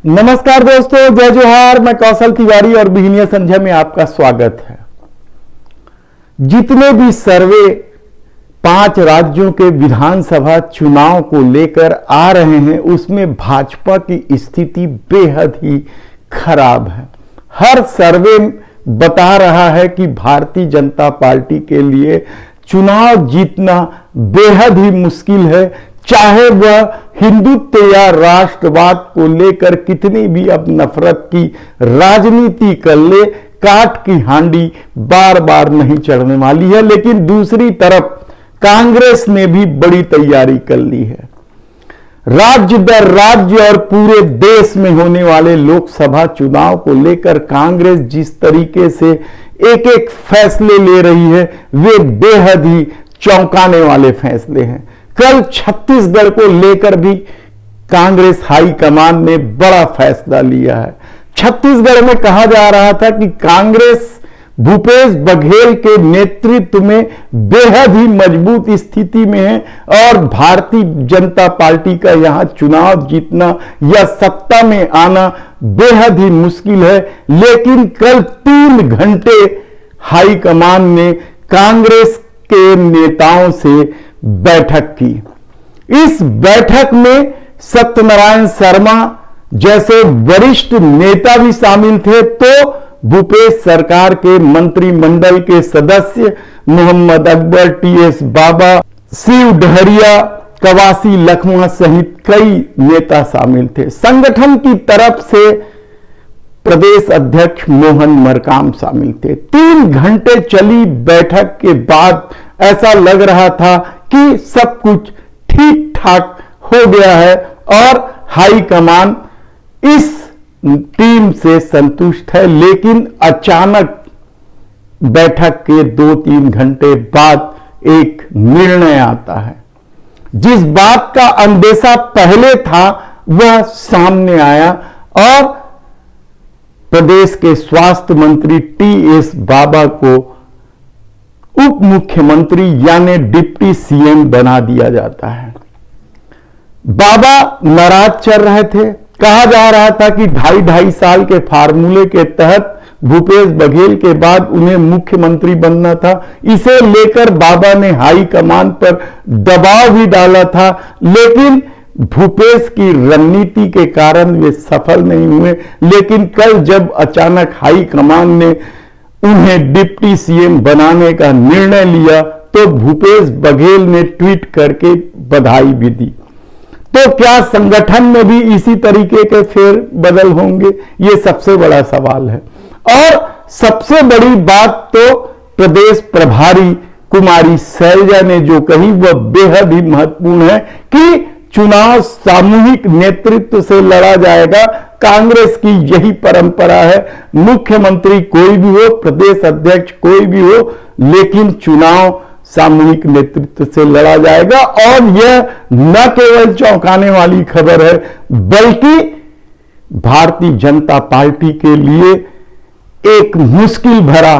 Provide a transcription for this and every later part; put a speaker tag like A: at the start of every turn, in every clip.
A: नमस्कार दोस्तों, जय जोहार। मैं कौशल तिवारी और बिहनिया संध्या में आपका स्वागत है। जितने भी सर्वे 5 राज्यों के विधानसभा चुनाव को लेकर आ रहे हैं उसमें भाजपा की स्थिति बेहद ही खराब है। हर सर्वे बता रहा है कि भारतीय जनता पार्टी के लिए चुनाव जीतना बेहद ही मुश्किल है, चाहे वह हिंदुत्व या राष्ट्रवाद को लेकर कितनी भी अब नफरत की राजनीति कर ले, काट की हांडी बार बार नहीं चढ़ने वाली है। लेकिन दूसरी तरफ कांग्रेस ने भी बड़ी तैयारी कर ली है। राज्य दर राज्य और पूरे देश में होने वाले लोकसभा चुनाव को लेकर कांग्रेस जिस तरीके से एक एक फैसले ले रही है वे बेहद ही चौंकाने वाले फैसले हैं। कल छत्तीसगढ़ को लेकर भी कांग्रेस हाईकमान ने बड़ा फैसला लिया है। छत्तीसगढ़ में कहा जा रहा था कि कांग्रेस भूपेश बघेल के नेतृत्व में बेहद ही मजबूत स्थिति में है और भारतीय जनता पार्टी का यहां चुनाव जीतना या सत्ता में आना बेहद ही मुश्किल है। लेकिन कल 3 घंटे हाईकमान ने कांग्रेस के नेताओं से बैठक की। इस बैठक में सत्यनारायण शर्मा जैसे वरिष्ठ नेता भी शामिल थे, तो भूपेश सरकार के मंत्रिमंडल के सदस्य मोहम्मद अकबर, टीएस बाबा, शिव डहरिया, कवासी लखमा सहित कई नेता शामिल थे। संगठन की तरफ से प्रदेश अध्यक्ष मोहन मरकाम शामिल थे। 3 घंटे चली बैठक के बाद ऐसा लग रहा था कि सब कुछ ठीक ठाक हो गया है और हाईकमान इस टीम से संतुष्ट है। लेकिन अचानक बैठक के 2-3 घंटे बाद एक निर्णय आता है। जिस बात का अंदेशा पहले था वह सामने आया और प्रदेश के स्वास्थ्य मंत्री टीएस बाबा को उप मुख्यमंत्री यानी डिप्टी सीएम बना दिया जाता है। बाबा नाराज चल रहे थे। कहा जा रहा था कि 2.5 साल के फार्मूले के तहत भूपेश बघेल के बाद उन्हें मुख्यमंत्री बनना था। इसे लेकर बाबा ने हाईकमान पर दबाव भी डाला था, लेकिन भूपेश की रणनीति के कारण वे सफल नहीं हुए। लेकिन कल जब अचानक हाईकमान ने उन्हें डिप्टी सीएम बनाने का निर्णय लिया तो भूपेश बघेल ने ट्वीट करके बधाई भी दी। तो क्या संगठन में भी इसी तरीके के फेर बदल होंगे? ये सबसे बड़ा सवाल है। और सबसे बड़ी बात तो प्रदेश प्रभारी कुमारी शैलजा ने जो कही वह बेहद ही महत्वपूर्ण है कि चुनाव सामूहिक नेतृत्व से लड़ा जाएगा। कांग्रेस की यही परंपरा है, मुख्यमंत्री कोई भी हो, प्रदेश अध्यक्ष कोई भी हो, लेकिन चुनाव सामूहिक नेतृत्व से लड़ा जाएगा। और यह न केवल चौंकाने वाली खबर है बल्कि भारतीय जनता पार्टी के लिए एक मुश्किल भरा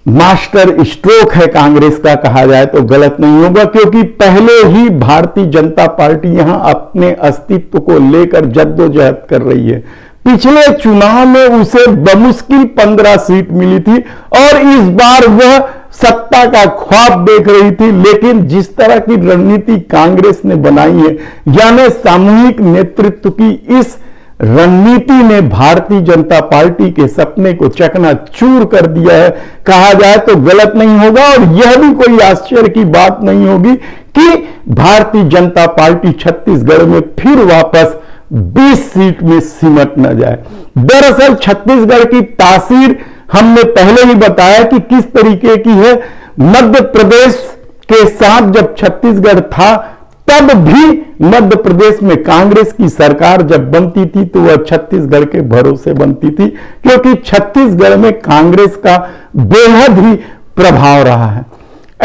A: मास्टर स्ट्रोक है कांग्रेस का, कहा जाए तो गलत नहीं होगा, क्योंकि पहले ही भारतीय जनता पार्टी यहां अपने अस्तित्व को लेकर जद्दोजहद कर रही है। पिछले चुनाव में उसे बमुश्किल 15 सीट मिली थी और इस बार वह सत्ता का ख्वाब देख रही थी। लेकिन जिस तरह की रणनीति कांग्रेस ने बनाई है, यानी सामूहिक नेतृत्व की इस रणनीति ने भारतीय जनता पार्टी के सपने को चकनाचूर कर दिया है, कहा जाए तो गलत नहीं होगा। और यह भी कोई आश्चर्य की बात नहीं होगी कि भारतीय जनता पार्टी छत्तीसगढ़ में फिर वापस 20 सीट में सिमट न जाए। दरअसल छत्तीसगढ़ की तासीर हमने पहले ही बताया कि किस तरीके की है। मध्य प्रदेश के साथ जब छत्तीसगढ़ था तब भी मध्य प्रदेश में कांग्रेस की सरकार जब बनती थी तो वह छत्तीसगढ़ के भरोसे बनती थी, क्योंकि छत्तीसगढ़ में कांग्रेस का बेहद ही प्रभाव रहा है।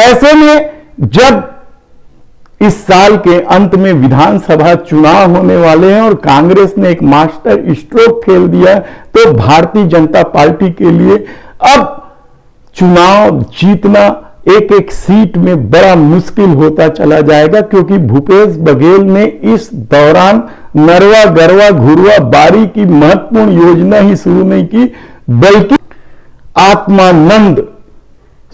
A: ऐसे में जब इस साल के अंत में विधानसभा चुनाव होने वाले हैं और कांग्रेस ने एक मास्टर स्ट्रोक खेल दिया है, तो भारतीय जनता पार्टी के लिए अब चुनाव जीतना एक एक सीट में बड़ा मुश्किल होता चला जाएगा, क्योंकि भूपेश बघेल ने इस दौरान नरवा गरवा घुरवा बारी की महत्वपूर्ण योजना ही शुरू नहीं की, बल्कि आत्मानंद,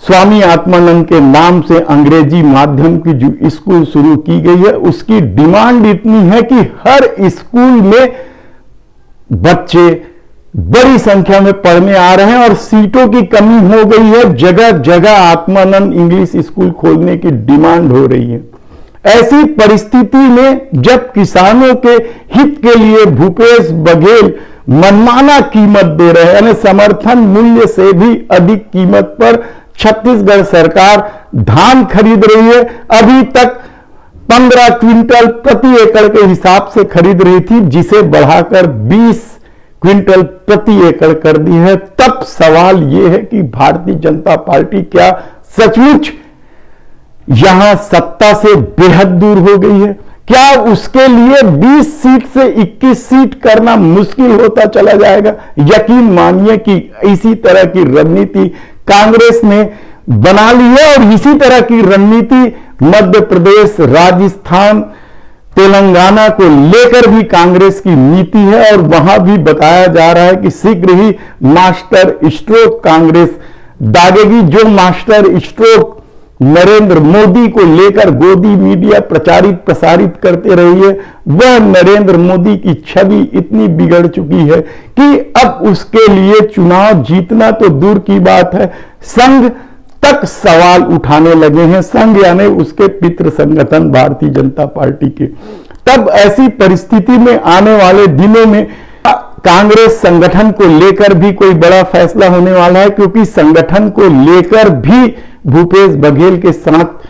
A: स्वामी आत्मानंद के नाम से अंग्रेजी माध्यम की जो स्कूल शुरू की गई है, उसकी डिमांड इतनी है कि हर स्कूल में बच्चे बड़ी संख्या में पढ़ने आ रहे हैं और सीटों की कमी हो गई है। जगह जगह आत्मानंद इंग्लिश स्कूल खोलने की डिमांड हो रही है। ऐसी परिस्थिति में जब किसानों के हित के लिए भूपेश बघेल मनमाना कीमत दे रहे हैं, यानी समर्थन मूल्य से भी अधिक कीमत पर छत्तीसगढ़ सरकार धान खरीद रही है। अभी तक 15 क्विंटल प्रति एकड़ के हिसाब से खरीद रही थी, जिसे बढ़ाकर 20 क्विंटल प्रति एकड़ कर दी है। तब सवाल यह है कि भारतीय जनता पार्टी क्या सचमुच यहां सत्ता से बेहद दूर हो गई है? क्या उसके लिए 20 सीट से 21 सीट करना मुश्किल होता चला जाएगा? यकीन मानिए कि इसी तरह की रणनीति कांग्रेस ने बना ली है और इसी तरह की रणनीति मध्य प्रदेश, राजस्थान, तेलंगाना को लेकर भी कांग्रेस की नीति है और वहां भी बताया जा रहा है कि शीघ्र ही मास्टर स्ट्रोक कांग्रेस दागेगी। जो मास्टर स्ट्रोक नरेंद्र मोदी को लेकर गोदी मीडिया प्रचारित प्रसारित करते रही है, वह नरेंद्र मोदी की छवि इतनी बिगड़ चुकी है कि अब उसके लिए चुनाव जीतना तो दूर की बात है, संघ तक सवाल उठाने लगे हैं, संघ यानी उसके पितृ संगठन भारतीय जनता पार्टी के। तब ऐसी परिस्थिति में आने वाले दिनों में कांग्रेस संगठन को लेकर भी कोई बड़ा फैसला होने वाला है, क्योंकि संगठन को लेकर भी भूपेश बघेल के साथ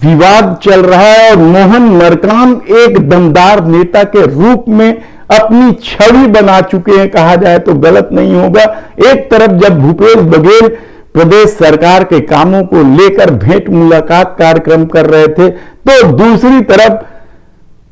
A: विवाद चल रहा है और मोहन मरकाम एक दमदार नेता के रूप में अपनी छवि बना चुके हैं, कहा जाए तो गलत नहीं होगा। एक तरफ जब भूपेश बघेल प्रदेश सरकार के कामों को लेकर भेंट मुलाकात कार्यक्रम कर रहे थे, तो दूसरी तरफ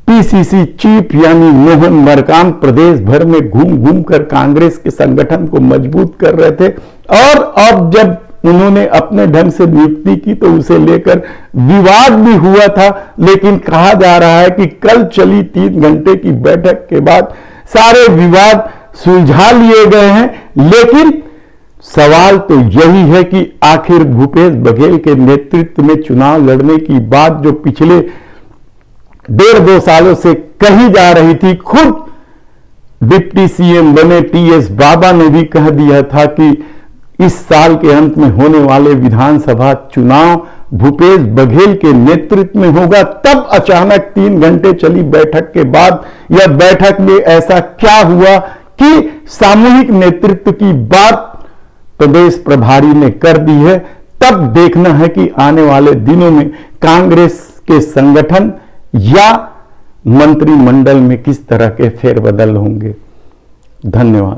A: पीसीसी चीफ यानी मोहन मरकाम प्रदेश भर में घूम घूम कर कांग्रेस के संगठन को मजबूत कर रहे थे। और अब जब उन्होंने अपने ढंग से नियुक्ति की तो उसे लेकर विवाद भी हुआ था, लेकिन कहा जा रहा है कि कल चली 3 घंटे की बैठक के बाद सारे विवाद सुलझा लिए गए हैं। लेकिन सवाल तो यही है कि आखिर भूपेश बघेल के नेतृत्व में चुनाव लड़ने की बात जो पिछले 1.5-2 सालों से कही जा रही थी, खुद डिप्टी सीएम बने टीएस बाबा ने भी कह दिया था कि इस साल के अंत में होने वाले विधानसभा चुनाव भूपेश बघेल के नेतृत्व में होगा। तब अचानक 3 घंटे चली बैठक के बाद या बैठक में ऐसा क्या हुआ कि सामूहिक नेतृत्व की बात प्रदेश प्रभारी ने कर दी है? तब देखना है कि आने वाले दिनों में कांग्रेस के संगठन या मंत्रिमंडल में किस तरह के फेरबदल होंगे। धन्यवाद।